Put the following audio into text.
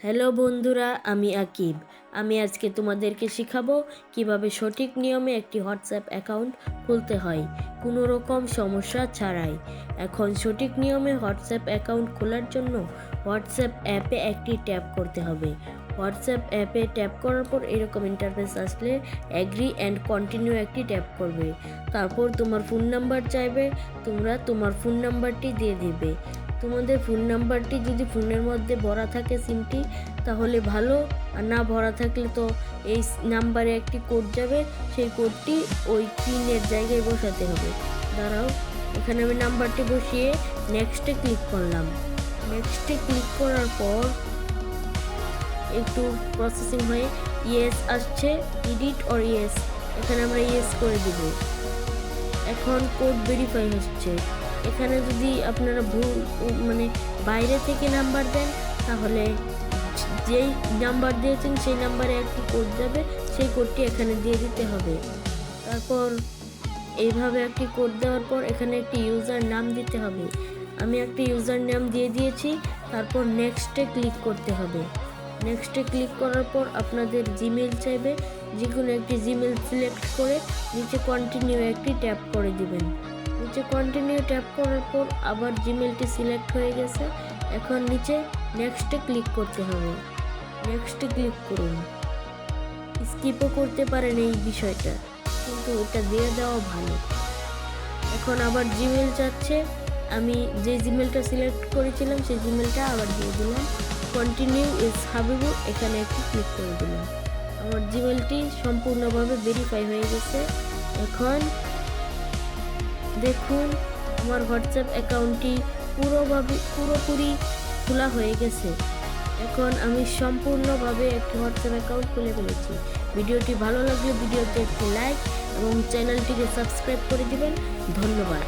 Hello বন্ধুরা, আমি আকিব। আমি আজকে তোমাদেরকে শেখাবো কিভাবে সঠিক নিয়মে একটি হোয়াটসঅ্যাপ অ্যাকাউন্ট খুলতে হয় কোনো রকম সমস্যা ছাড়াই। এখন সঠিক নিয়মে হোয়াটসঅ্যাপ অ্যাকাউন্ট খোলার জন্য হোয়াটসঅ্যাপ অ্যাপে একটি ট্যাপ করতে হবে। হোয়াটসঅ্যাপ অ্যাপে ট্যাপ করার পর এরকম ইন্টারফেস আসলে অ্যাগ্রি অ্যান্ড কন্টিনিউ একটি ট্যাপ করবে। তারপর তোমার ফোন নাম্বার চাইবে, তোমরা তোমার ফোন নাম্বারটি দিয়ে দিবে। তোমাদের ফোন নাম্বারটি যদি ফোনের মধ্যে ভরা থাকে সিমটি তাহলে ভালো, আর না ভরা থাকলে তো এই নাম্বারে একটি কোড যাবে, সেই কোডটি ওই পিনের জায়গায় বসাতে হবে। দাঁড়াও, এখানে আমি নাম্বারটি বসিয়ে নেক্সটে ক্লিক করলাম। নেক্সটে ক্লিক করার পর একটু প্রসেসিং হয়ে ইয়েস আসছে, এডিট অর ইয়েস, এখানে আমরা ইয়েস করে দিব। এখন কোড ভেরিফাই হচ্ছে। এখানে যদি আপনারা ভুল বাইরে থেকে নাম্বার দেন তাহলে যেই নাম্বার দিয়েছেন সেই নাম্বারে একটি কোড যাবে, সেই কোডটি এখানে দিয়ে দিতে হবে। তারপর এইভাবে একটি কোড দেওয়ার পর এখানে একটি ইউজার নাম দিতে হবে। আমি একটি ইউজার নাম দিয়ে দিয়েছি। তারপর নেক্সটে ক্লিক করতে হবে। নেক্সটে ক্লিক করার পর আপনাদের জিমেল চাইবে, যে কোনো একটি জিমেল সিলেক্ট করে নিচে কন্টিনিউ একটি ট্যাপ করে দিবেন। নিচে কন্টিনিউ ট্যাপ করার পর আবার জিমেলটি সিলেক্ট হয়ে গেছে। এখন নিচে নেক্সটে ক্লিক করতে হবে। নেক্সটে ক্লিক করুন। স্কিপও করতে পারেন এই বিষয়টা, কিন্তু এটা দিয়ে দেওয়া ভালো। এখন আবার জিমেল চাচ্ছে, আমি যে জিমেলটা সিলেক্ট করেছিলাম সেই জিমেলটা আবার দিয়ে দিলাম। কন্টিনিউ ইজ হাবিবুর, এখানে একটু ক্লিক করে দিলাম। আমার জিমেলটি সম্পূর্ণভাবে ভেরিফাই হয়ে গেছে। এখন দেখুন আমার হোয়াটসঅ্যাপ অ্যাকাউন্টটি পুরোপুরি খোলা হয়ে গেছে। এখন আমি সম্পূর্ণভাবে একটি হোয়াটসঅ্যাপ অ্যাকাউন্ট খুলে ফেলেছি। ভিডিওটি ভালো লাগলে ভিডিওতে একটি লাইক এবং চ্যানেলটিকে সাবস্ক্রাইব করে দিবেন। ধন্যবাদ।